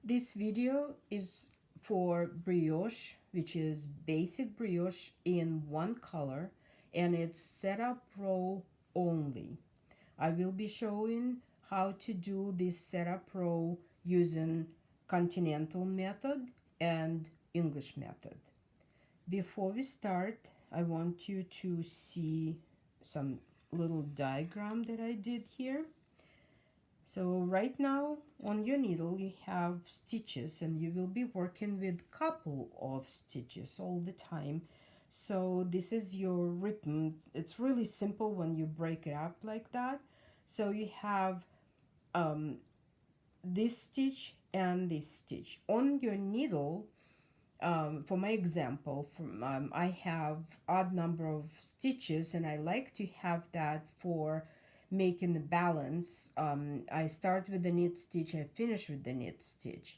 This video is for brioche, which is basic brioche in one color, and it's setup row only. I will be showing how to do this setup row using Continental method and English method. Before we start, I want you to see some little diagram that I did here. So right now on your needle you have stitches and you will be working with couple of stitches all the time. So this is your rhythm. It's really simple when you break it up like that. So you have um, this stitch and this stitch on your needle. For my example, I have odd number of stitches and I like to have that for making the balance. I start with the knit stitch, I finish with the knit stitch.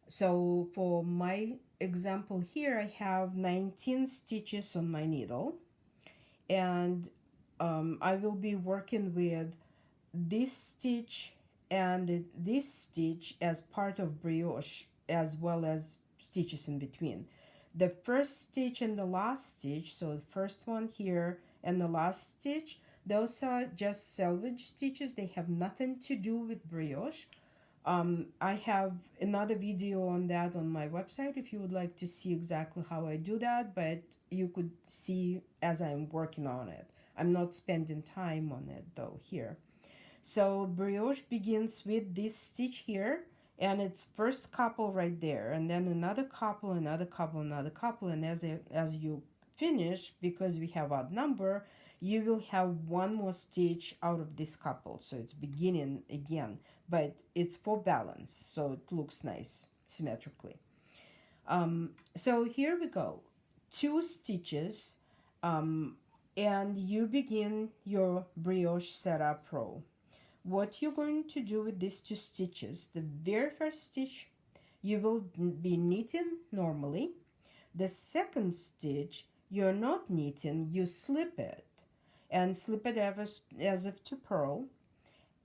So for my example here, I have 19 stitches on my needle, and I will be working with this stitch and this stitch as part of brioche, as well as stitches in between. The first stitch and the last stitch, so the first one here and the last stitch, those are just selvage stitches. They have nothing to do with brioche. I have another video on that on my website if you would like to see exactly how I do that, but you could see as I'm working on it. I'm not spending time on it though here. So brioche begins with this stitch here, and it's first couple right there, and then another couple, another couple, another couple, and as you finish, because we have odd number, you will have one more stitch out of this couple. So it's beginning again, but it's for balance, so it looks nice symmetrically. So here we go, two stitches, and you begin your brioche setup row. What you're going to do with these two stitches, the very first stitch you will be knitting normally. The second stitch you're not knitting, you slip it, and slip it as if to purl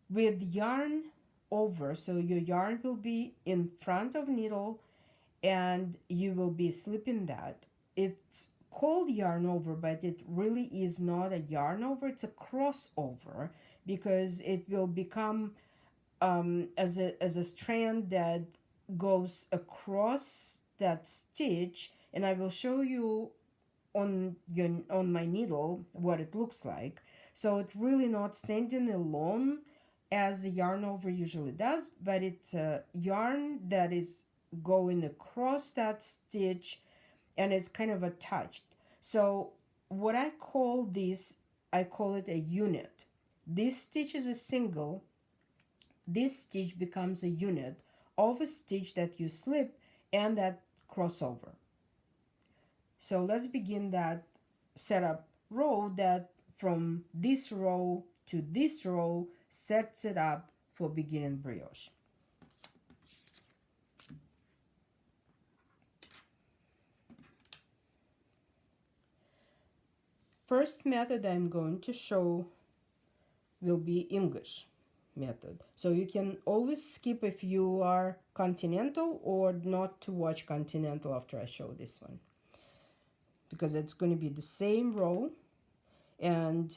with yarn over. So your yarn will be in front of needle and you will be slipping that. It's called yarn over, but it really is not a yarn over, it's a crossover, because it will become as a strand that goes across that stitch, and I will show you on my needle what it looks like. So it's really not standing alone as a yarn over usually does, but it's a yarn that is going across that stitch and it's kind of attached. So what I call this, I call it a unit. This stitch is a single. This stitch becomes a unit of a stitch that you slip and that crossover. So let's begin that setup row that from this row to this row sets it up for beginning brioche. First method I'm going to show will be English method. So you can always skip if you are Continental or not to watch Continental after I show this one, because it's going to be the same row. And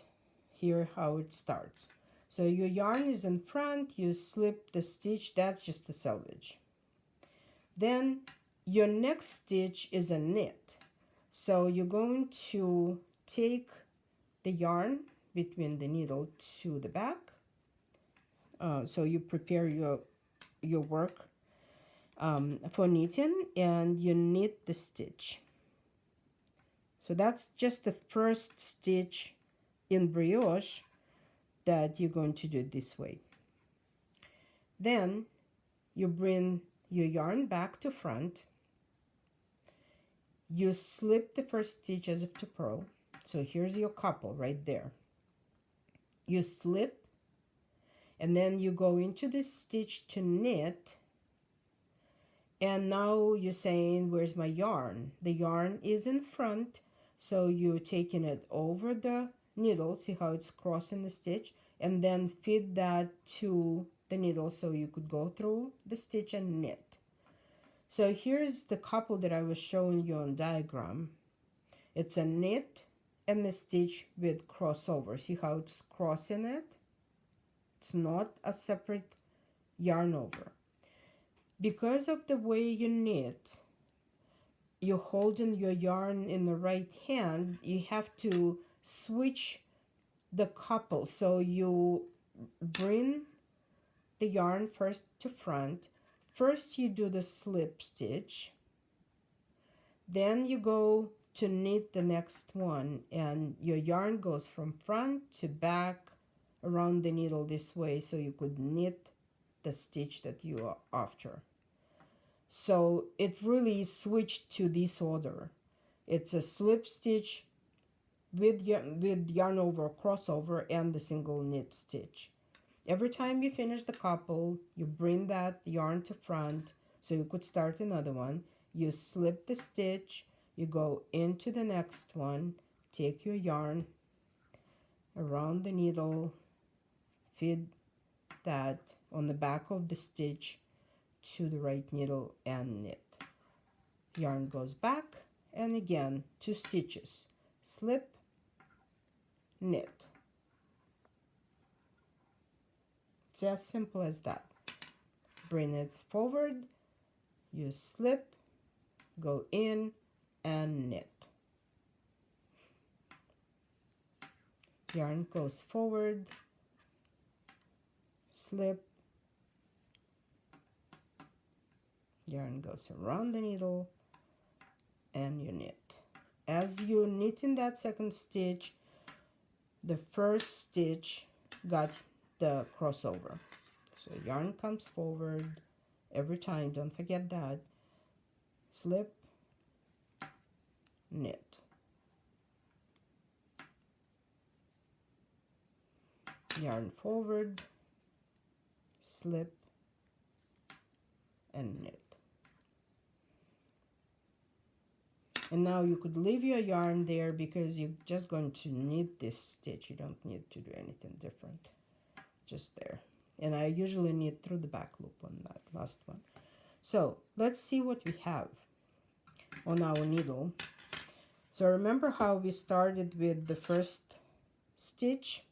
here how it starts. So your yarn is in front, you slip the stitch, that's just the selvage. Then your next stitch is a knit. So you're going to take the yarn between the needle to the back. So you prepare your work for knitting, and you knit the stitch. So that's just the first stitch in brioche that you're going to do it this way. Then you bring your yarn back to front. You slip the first stitch as if to purl. So here's your couple right there. You slip, and then you go into this stitch to knit. And now you're saying, where's my yarn? The yarn is in front, so you're taking it over the needle, see how it's crossing the stitch, and then feed that to the needle so you could go through the stitch and knit. So here's the couple that I was showing you on diagram. It's a knit and a stitch with crossover. See how it's crossing it? It's not a separate yarn over. Because of the way you knit, you're holding your yarn in the right hand, you have to switch the couple. So you bring the yarn first to front. First you do the slip stitch, then you go to knit the next one, and your yarn goes from front to back around the needle this way, so you could knit the stitch that you are after. So it really switched to this order. It's a slip stitch with yarn over crossover and the single knit stitch. Every time you finish the couple, you bring that yarn to front so you could start another one. You slip the stitch, you go into the next one, take your yarn around the needle, feed that on the back of the stitch to the right needle and knit. Yarn goes back, and again 2 stitches, slip, knit. It's as simple as that. Bring it forward, you slip, go in and knit. Yarn goes forward, slip, yarn goes around the needle and you knit. As you knit in that second stitch, the first stitch got the crossover. So yarn comes forward every time, don't forget that. Slip, knit. Yarn forward, slip, and knit. And now you could leave your yarn there because you're just going to knit this stitch. You don't need to do anything different. Just there. And I usually knit through the back loop on that last one. So let's see what we have on our needle. So remember how we started with the first stitch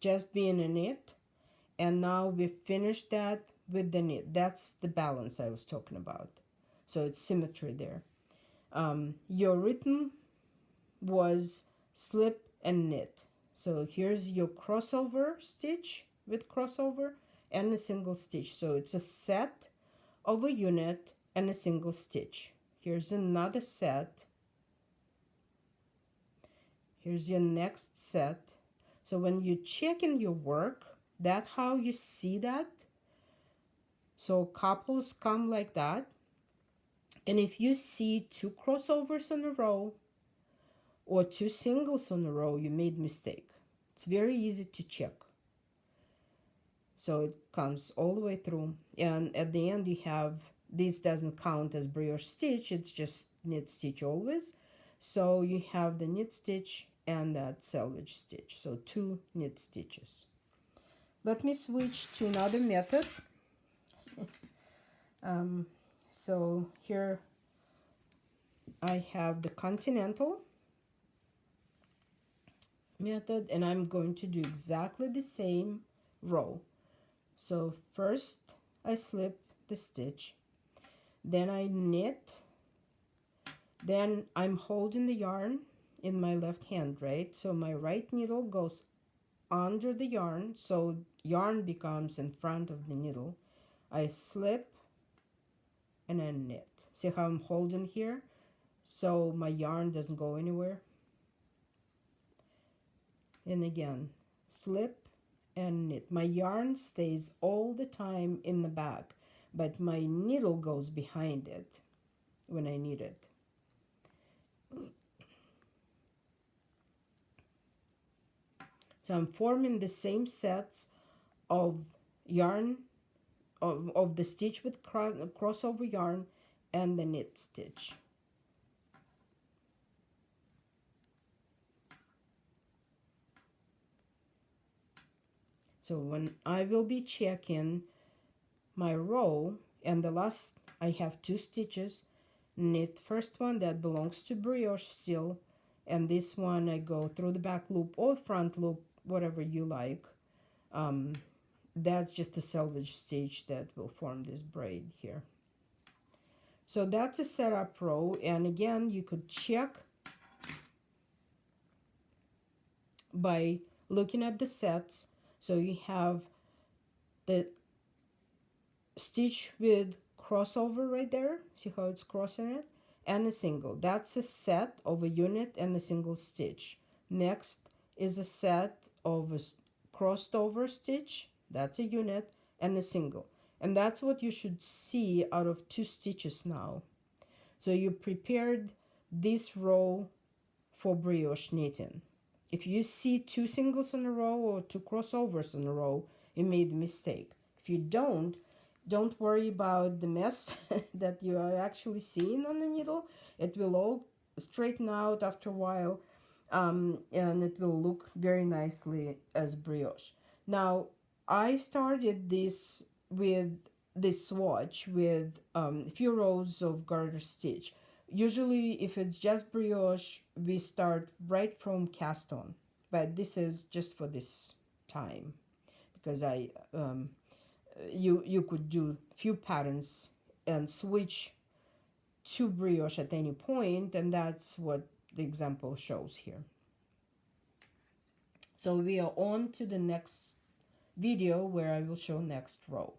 just being a knit, and now we finished that with the knit. That's the balance I was talking about. So it's symmetry there. Your rhythm was slip and knit. So here's your crossover stitch with crossover and a single stitch. So it's a set of a unit and a single stitch. Here's another set. Here's your next set. So when you check in your work, that's how you see that. So couples come like that. And if you see 2 crossovers in a row or 2 singles in a row, you made mistake. It's very easy to check. So it comes all the way through. And at the end you have, this doesn't count as brioche stitch, it's just knit stitch always. So you have the knit stitch and that selvage stitch. So 2 knit stitches. Let me switch to another method. So here I have the Continental method, and I'm going to do exactly the same row. So first I slip the stitch, then I knit, then I'm holding the yarn in my left hand, right? So my right needle goes under the yarn, so yarn becomes in front of the needle. I slip and then knit. See how I'm holding here? So my yarn doesn't go anywhere. And again, slip and knit. My yarn stays all the time in the back, but my needle goes behind it when I knit it. So I'm forming the same sets of yarn, of the stitch with crossover yarn and the knit stitch. So when I will be checking my row and the last I have 2 stitches, knit first one that belongs to brioche still, and this one I go through the back loop or front loop, whatever you like. That's just a selvage stitch that will form this braid here. So that's a setup row, and again you could check by looking at the sets. So you have the stitch with crossover right there, see how it's crossing it, and a single. That's a set of a unit and a single stitch. Next is a set of a crossed over stitch, that's a unit, and a single. And that's what you should see out of 2 stitches now. So you prepared this row for brioche knitting. If you see 2 singles in a row or 2 crossovers in a row, you made a mistake. If you don't worry about the mess that you are actually seeing on the needle. It will all straighten out after a while, and it will look very nicely as brioche. Now, I started this with this swatch with a few rows of garter stitch. Usually, if it's just brioche, we start right from cast on, but this is just for this time because you could do few patterns and switch to brioche at any point, and that's what the example shows here. So we are on to the next video where I will show next row.